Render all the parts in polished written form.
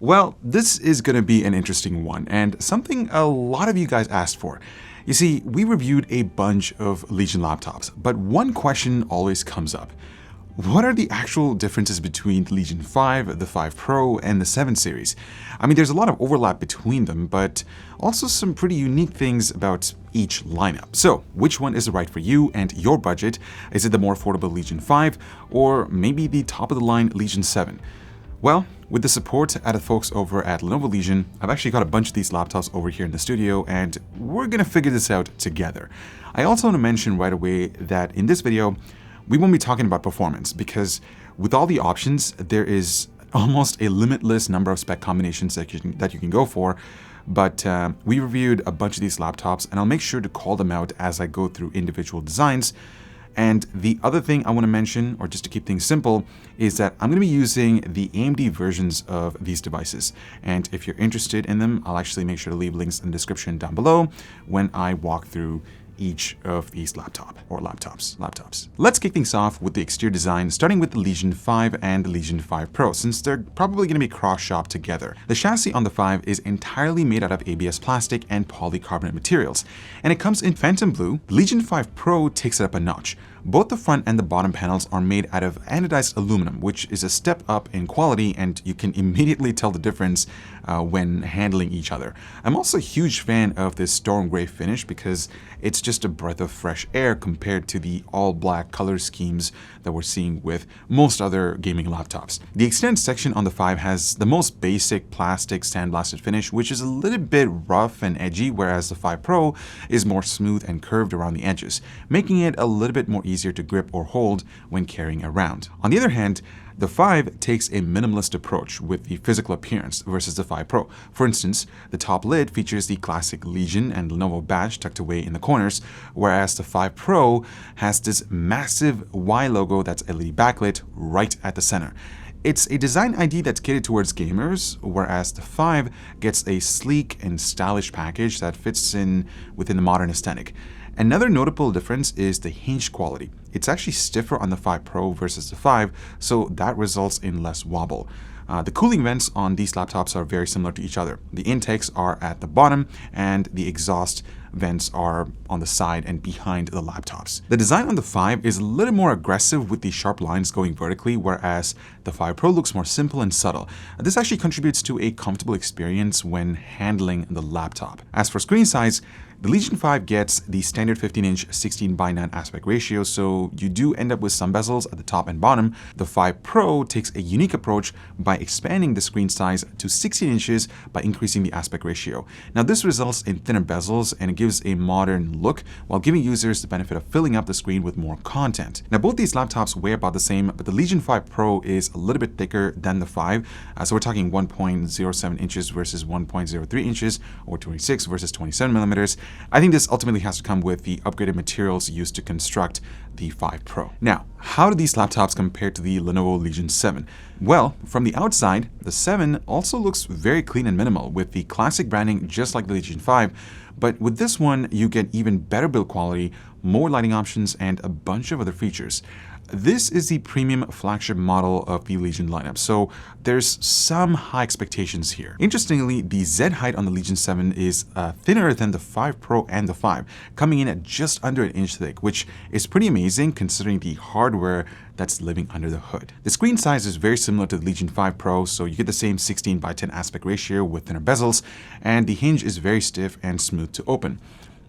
Well, this is going to be an interesting one and something a lot of you guys asked for. You see, we reviewed a bunch of Legion laptops, but one question always comes up. What are the actual differences between the Legion 5, the 5 Pro, and the 7 series? I mean, there's a lot of overlap between them, but also some pretty unique things about each lineup. So, which one is right for you and your budget? Is it the more affordable Legion 5, or maybe the top-of-the-line Legion 7? Well, with the support at the folks over at Lenovo Legion, I've actually got a bunch of these laptops over here in the studio, and we're gonna figure this out together. I also want to mention right away that in this video, we won't be talking about performance because with all the options, there is almost a limitless number of spec combinations that you can go for. But we reviewed a bunch of these laptops, and I'll make sure to call them out as I go through individual designs. And the other thing I want to mention, or just to keep things simple, is that I'm going to be using the AMD versions of these devices. And if you're interested in them, I'll actually make sure to leave links in the description down below when I walk through each of these laptops. Let's kick things off with the exterior design, starting with the Legion 5 and the Legion 5 Pro, since they're probably going to be cross-shopped together. The chassis on the 5 is entirely made out of ABS plastic and polycarbonate materials, and it comes in Phantom Blue. The Legion 5 Pro takes it up a notch. Both the front and the bottom panels are made out of anodized aluminum, which is a step up in quality, and you can immediately tell the difference when handling each other. I'm also a huge fan of this storm gray finish because it's just a breath of fresh air compared to the all-black color schemes that we're seeing with most other gaming laptops. The extended section on the 5 has the most basic plastic sandblasted finish, which is a little bit rough and edgy, whereas the 5 Pro is more smooth and curved around the edges, making it a little bit more easier to grip or hold when carrying around. On the other hand, the 5 takes a minimalist approach with the physical appearance versus the 5 Pro. For instance, the top lid features the classic Legion and Lenovo badge tucked away in the corners, whereas the 5 Pro has this massive Y logo that's LED backlit right at the center. It's a design idea that's catered towards gamers, whereas the 5 gets a sleek and stylish package that fits in within the modern aesthetic. Another notable difference is the hinge quality. It's actually stiffer on the 5 Pro versus the 5, so that results in less wobble. The cooling vents on these laptops are very similar to each other. The intakes are at the bottom, and the exhaust vents are on the side and behind the laptops. The design on the 5 is a little more aggressive with the sharp lines going vertically, whereas the 5 Pro looks more simple and subtle. This actually contributes to a comfortable experience when handling the laptop. As for screen size, the Legion 5 gets the standard 15-inch 16:9 aspect ratio, so you do end up with some bezels at the top and bottom. The 5 Pro takes a unique approach by expanding the screen size to 16 inches by increasing the aspect ratio. Now, this results in thinner bezels, and it gives a modern look while giving users the benefit of filling up the screen with more content. Now, both these laptops weigh about the same, but the Legion 5 Pro is a little bit thicker than the 5, so we're talking 1.07 inches versus 1.03 inches, or 26 versus 27 millimeters. I think this ultimately has to come with the upgraded materials used to construct the 5 Pro. Now, how do these laptops compare to the Lenovo Legion 7? Well, from the outside, the 7 also looks very clean and minimal with the classic branding just like the Legion 5, but with this one, you get even better build quality, more lighting options, and a bunch of other features. This is the premium flagship model of the Legion lineup, so there's some high expectations here. Interestingly, the Z height on the Legion 7 is thinner than the 5 Pro and the 5, coming in at just under an inch thick, which is pretty amazing considering the hardware that's living under the hood. The screen size is very similar to the Legion 5 Pro, so you get the same 16:10 aspect ratio with thinner bezels, and the hinge is very stiff and smooth to open.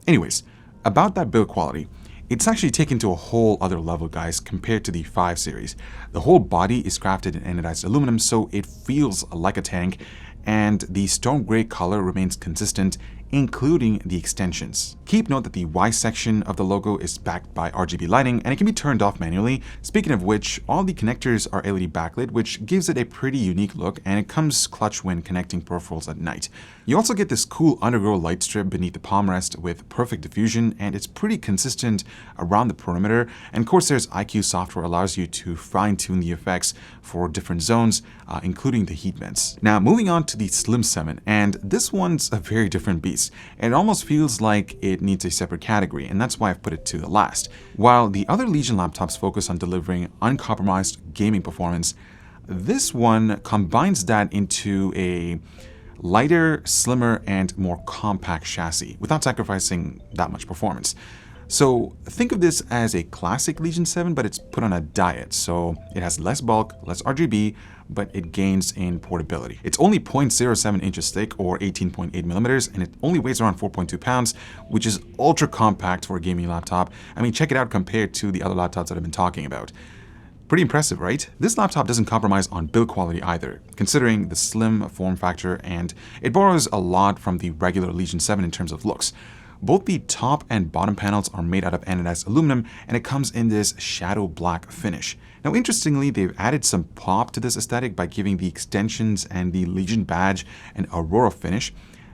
Anyways, about that build quality, it's actually taken to a whole other level, guys, compared to the 5 series. The whole body is crafted in anodized aluminum, so it feels like a tank, and the stone gray color remains consistent, including the extensions. Keep note that the Y section of the logo is backed by RGB lighting, and it can be turned off manually. Speaking of which, all the connectors are LED backlit, which gives it a pretty unique look, and it comes clutch when connecting peripherals at night. You also get this cool underglow light strip beneath the palm rest with perfect diffusion, and it's pretty consistent around the perimeter. And Corsair's IQ software allows you to fine-tune the effects for different zones, including the heat vents. Now, moving on to the Slim 7, and this one's a very different beast. It almost feels like it needs a separate category, and that's why I've put it to the last. While the other Legion laptops focus on delivering uncompromised gaming performance, This one combines that into a lighter, slimmer, and more compact chassis without sacrificing that much performance. So think of this as a classic Legion 7, but it's put on a diet. So it has less bulk, less RGB, but it gains in portability. It's only 0.07 inches thick or 18.8 millimeters, and it only weighs around 4.2 pounds, which is ultra compact for a gaming laptop. I mean, check it out compared to the other laptops that I've been talking about. Pretty impressive, right? This laptop doesn't compromise on build quality either, considering the slim form factor, and it borrows a lot from the regular Legion 7 in terms of looks. Both the top and bottom panels are made out of anodized aluminum, and it comes in this shadow black finish. Now, interestingly, they've added some pop to this aesthetic by giving the extensions and the Legion badge an Aurora finish.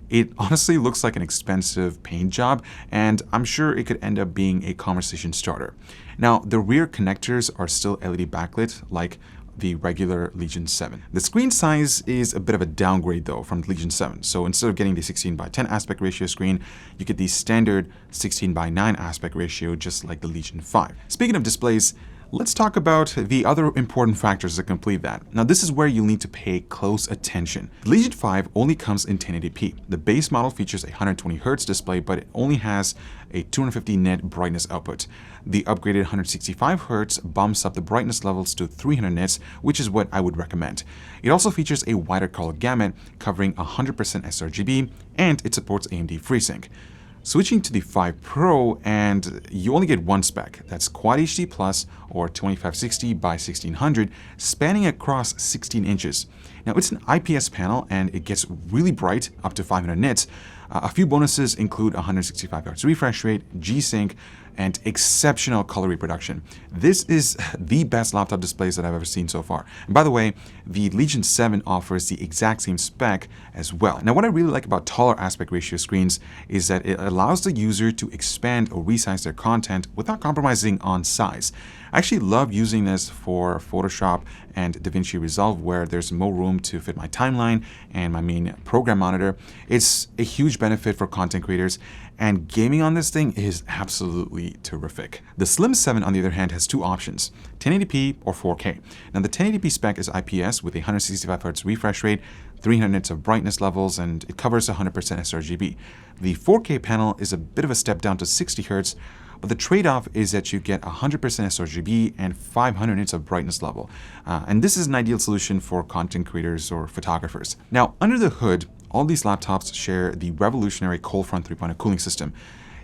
It honestly looks like an expensive paint job, and I'm sure it could end up being a conversation starter. Now, the rear connectors are still LED backlit, like the regular Legion 7. The screen size is a bit of a downgrade though from the Legion 7. So instead of getting the 16:10 aspect ratio screen, you get the standard 16:9 aspect ratio, just like the Legion 5. Speaking of displays, let's talk about the other important factors that complete that. Now, this is where you'll need to pay close attention. The Legion 5 only comes in 1080p. The base model features a 120Hz display, but it only has a 250 nit brightness output. The upgraded 165Hz bumps up the brightness levels to 300 nits, which is what I would recommend. It also features a wider color gamut, covering 100% sRGB, and it supports AMD FreeSync. Switching to the 5 Pro, and you only get one spec. That's Quad HD Plus or 2560 by 1600, spanning across 16 inches. Now, it's an IPS panel and it gets really bright, up to 500 nits. A few bonuses include 165 Hz refresh rate, G-Sync, and exceptional color reproduction. This is the best laptop displays that I've ever seen so far. And by the way, the Legion 7 offers the exact same spec as well. Now, what I really like about taller aspect ratio screens is that it allows the user to expand or resize their content without compromising on size. I actually love using this for Photoshop and DaVinci Resolve, where there's more room to fit my timeline and my main program monitor. It's a huge benefit for content creators, and gaming on this thing is absolutely terrific. The Slim 7, on the other hand, has two options, 1080p or 4K. Now, the 1080p spec is IPS with a 165Hz refresh rate, 300 nits of brightness levels, and it covers 100% sRGB. The 4K panel is a bit of a step down to 60Hz, but the trade-off is that you get 100% sRGB and 500 nits of brightness level. And this is an ideal solution for content creators or photographers. Now, under the hood, all these laptops share the revolutionary ColdFront 3.0 cooling system.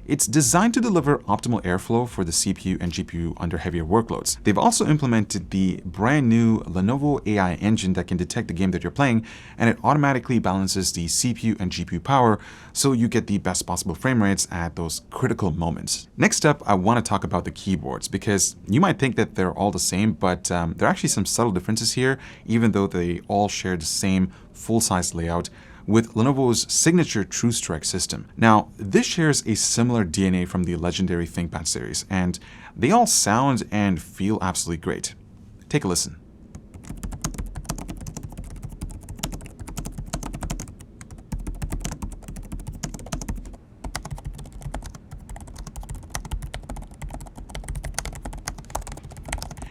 It's designed to deliver optimal airflow for the CPU and GPU under heavier workloads. They've also implemented the brand new Lenovo AI engine that can detect the game that you're playing, and it automatically balances the CPU and GPU power so you get the best possible frame rates at those critical moments. Next up, I want to talk about the keyboards, because you might think that they're all the same, but there are actually some subtle differences here, even though they all share the same full-size layout with Lenovo's signature TrueStrike system. Now, this shares a similar DNA from the legendary ThinkPad series, and they all sound and feel absolutely great. Take a listen.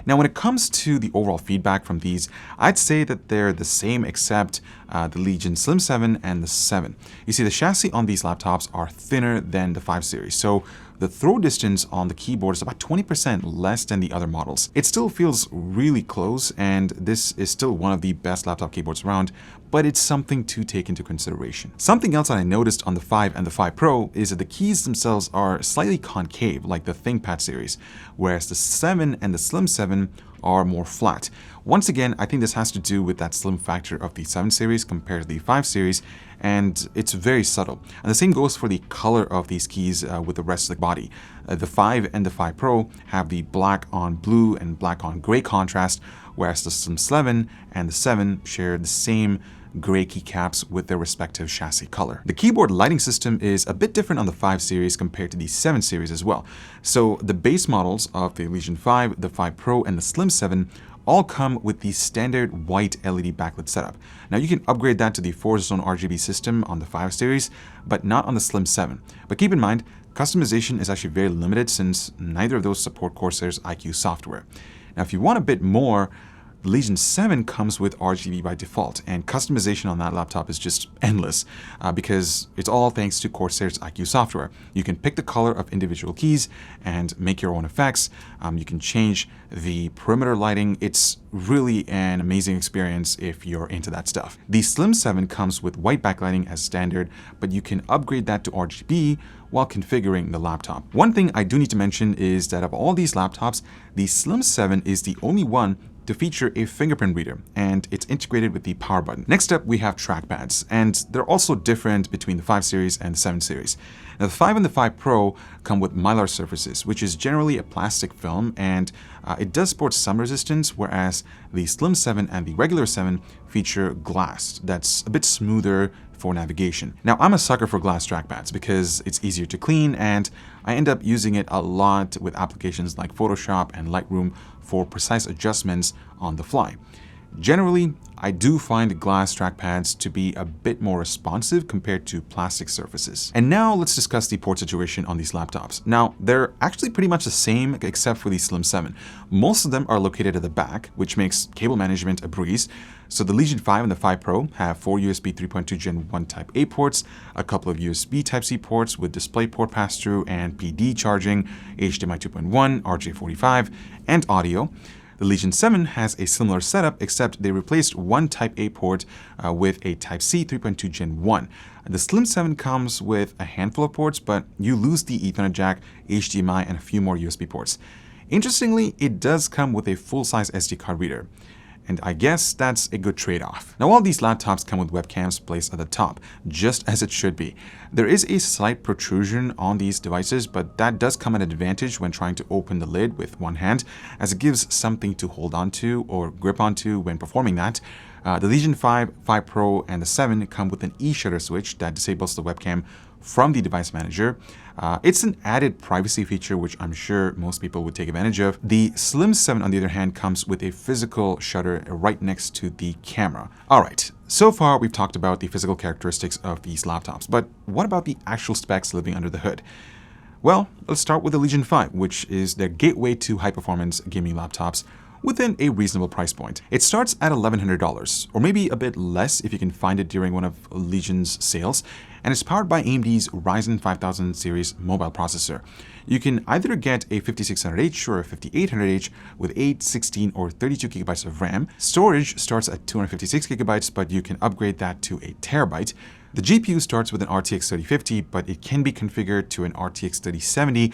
Now, when it comes to the overall feedback from these, I'd say that they're the same except the Legion Slim 7 and the 7. You see, the chassis on these laptops are thinner than the 5 series, so the throw distance on the keyboard is about 20% less than the other models. It still feels really close, and this is still one of the best laptop keyboards around, but it's something to take into consideration. Something else that I noticed on the 5 and the 5 Pro is that the keys themselves are slightly concave, like the ThinkPad series, whereas the 7 and the Slim 7 are more flat. Once again, I think this has to do with that slim factor of the 7 series compared to the 5 series, and it's very subtle. And the same goes for the color of these keys with the rest of the body. The 5 and the 5 Pro have the black on blue and black on gray contrast, whereas the Slim 7 and the 7 share the same gray keycaps with their respective chassis color. The keyboard lighting system is a bit different on the 5 series compared to the 7 series as well. So the base models of the Legion 5, the 5 Pro, and the Slim 7 all come with the standard white LED backlit setup. Now, you can upgrade that to the 4-zone RGB system on the 5 series, but not on the Slim 7. But keep in mind, customization is actually very limited since neither of those support Corsair's IQ software. Now, if you want a bit more, The Legion 7 comes with RGB by default, and customization on that laptop is just endless because it's all thanks to Corsair's IQ software. You can pick the color of individual keys and make your own effects. You can change the perimeter lighting. It's really an amazing experience if you're into that stuff. The Slim 7 comes with white backlighting as standard, but you can upgrade that to RGB while configuring the laptop. One thing I do need to mention is that of all these laptops, the Slim 7 is the only one to feature a fingerprint reader, and it's integrated with the power button. Next up, we have trackpads, and they're also different between the 5 series and the 7 series. Now, the 5 and the 5 Pro come with mylar surfaces, which is generally a plastic film, and it does support some resistance, whereas the Slim 7 and the regular 7 feature glass that's a bit smoother for navigation. Now, I'm a sucker for glass trackpads because it's easier to clean, and I end up using it a lot with applications like Photoshop and Lightroom for precise adjustments on the fly. Generally, I do find glass trackpads to be a bit more responsive compared to plastic surfaces. And now let's discuss the port situation on these laptops. Now, they're actually pretty much the same except for the Slim 7. Most of them are located at the back, which makes cable management a breeze. So the Legion 5 and the 5 Pro have 4 USB 3.2 Gen 1 Type A ports, a couple of USB Type-C ports with DisplayPort pass-through and PD charging, HDMI 2.1, RJ45, and audio. The Legion 7 has a similar setup, except they replaced one Type A port with a Type-C 3.2 Gen 1. The Slim 7 comes with a handful of ports, but you lose the Ethernet jack, HDMI, and a few more USB ports. Interestingly, it does come with a full-size SD card reader. And I guess that's a good trade-off. Now, all these laptops come with webcams placed at the top, just as it should be. There is a slight protrusion on these devices, but that does come at an advantage when trying to open the lid with one hand, as it gives something to hold onto or grip onto when performing that. The Legion 5, 5 Pro, and the 7 come with an e-shutter switch that disables the webcam from the device manager. It's an added privacy feature, which I'm sure most people would take advantage of. The Slim 7, on the other hand, comes with a physical shutter right next to the camera. All right, so far we've talked about the physical characteristics of these laptops, but what about the actual specs living under the hood? Well, let's start with the Legion 5, which is their gateway to high-performance gaming laptops within a reasonable price point. It starts at $1,100, or maybe a bit less if you can find it during one of Legion's sales, and it's powered by AMD's Ryzen 5000 series mobile processor. You can either get a 5600H or a 5800H with 8, 16, or 32 gigabytes of RAM. Storage starts at 256 gigabytes, but you can upgrade that to a terabyte. The GPU starts with an RTX 3050, but it can be configured to an RTX 3070,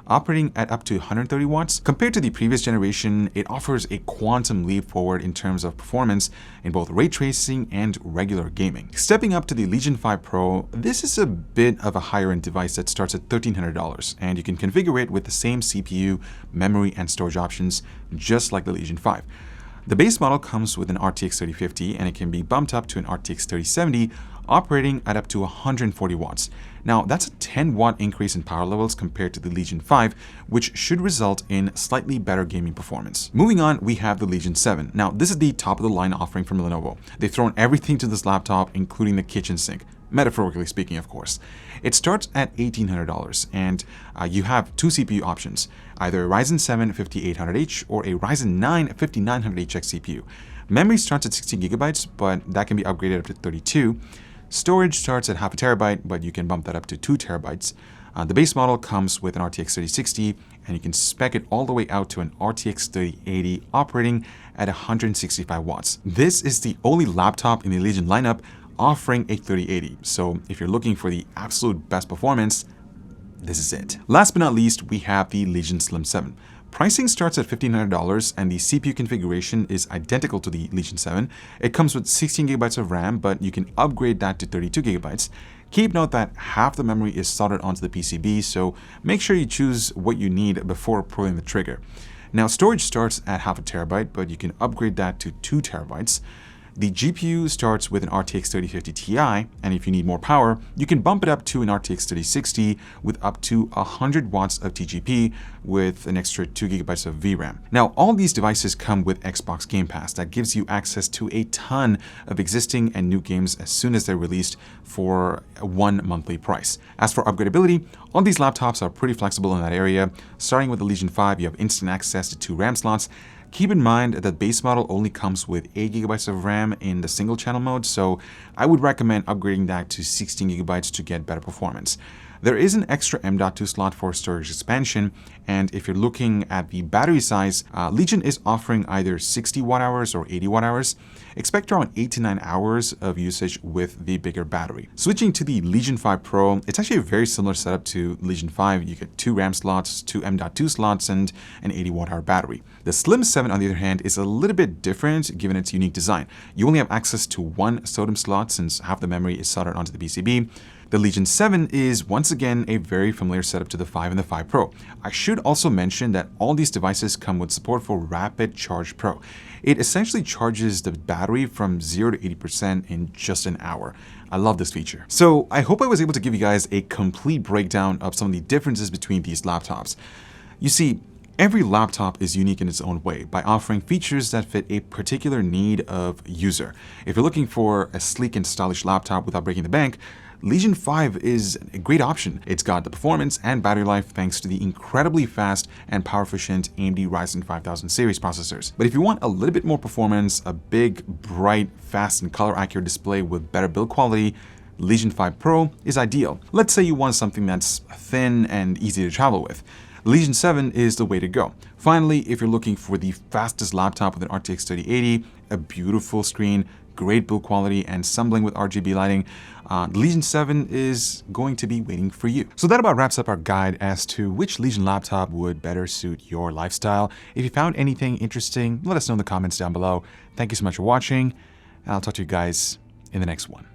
operating at up to 130 watts. Compared to the previous generation, it offers a quantum leap forward in terms of performance in both ray tracing and regular gaming. Stepping up to the Legion 5 Pro, this is a bit of a higher-end device that starts at $1,300, and you can configure it with the same CPU, memory, and storage options, just like the Legion 5. The base model comes with an RTX 3050, and it can be bumped up to an RTX 3070, operating at up to 140 watts. Now, that's a 10-watt increase in power levels compared to the Legion 5, which should result in slightly better gaming performance. Moving on, we have the Legion 7. Now, this is the top-of-the-line offering from Lenovo. They've thrown everything to this laptop, including the kitchen sink, metaphorically speaking, of course. It starts at $1,800, and you have two CPU options, either a Ryzen 7 5800H or a Ryzen 9 5900HX CPU. Memory starts at 16 gigabytes, but that can be upgraded up to 32. Storage starts at half a terabyte, but you can bump that up to 2 terabytes. The base model comes with an RTX 3060, and you can spec it all the way out to an RTX 3080 operating at 165 watts. This is the only laptop in the Legion lineup offering a 3080, so if you're looking for the absolute best performance, this is it. Last but not least, we have the Legion Slim 7. Pricing starts at $1,500, and the CPU configuration is identical to the Legion 7. It comes with 16 gigabytes of RAM, but you can upgrade that to 32 gigabytes. Keep note that half the memory is soldered onto the PCB, so make sure you choose what you need before pulling the trigger. Now, storage starts at half a terabyte, but you can upgrade that to 2 terabytes. The GPU starts with an RTX 3050 Ti, and if you need more power, you can bump it up to an RTX 3060 with up to 100 watts of TGP with an extra 2 gigabytes of VRAM. Now, all these devices come with Xbox Game Pass that gives you access to a ton of existing and new games as soon as they're released for one monthly price. As for upgradability, all these laptops are pretty flexible in that area. Starting with the Legion 5, you have instant access to 2 RAM slots. Keep in mind that the base model only comes with 8 GB of RAM in the single channel mode, so I would recommend upgrading that to 16 GB to get better performance. There is an extra M.2 slot for storage expansion, and if you're looking at the battery size, Legion is offering either 60 watt-hours or 80 watt-hours. Expect around 8 to 9 hours of usage with the bigger battery. Switching to the Legion 5 Pro, it's actually a very similar setup to Legion 5. You get 2 RAM slots, 2 M.2 slots, and an 80 watt-hour battery. The Slim 7, on the other hand, is a little bit different given its unique design. You only have access to 1 SODIMM slot since half the memory is soldered onto the PCB. The Legion 7 is once again a very familiar setup to the 5 and the 5 Pro. I should also mention that all these devices come with support for Rapid Charge Pro. It essentially charges the battery from 0 to 80% in just an hour. I love this feature. So I hope I was able to give you guys a complete breakdown of some of the differences between these laptops. You see, every laptop is unique in its own way by offering features that fit a particular need of user. If you're looking for a sleek and stylish laptop without breaking the bank, Legion 5 is a great option. It's got the performance and battery life thanks to the incredibly fast and power-efficient AMD Ryzen 5000 series processors. But if you want a little bit more performance, a big, bright, fast, and color-accurate display with better build quality, Legion 5 Pro is ideal. Let's say you want something that's thin and easy to travel with. Legion 7 is the way to go. Finally, if you're looking for the fastest laptop with an RTX 3080, a beautiful screen, great build quality, and some bling with RGB lighting, Legion 7 is going to be waiting for you. So that about wraps up our guide as to which Legion laptop would better suit your lifestyle. If you found anything interesting, let us know in the comments down below. Thank you so much for watching, and I'll talk to you guys in the next one.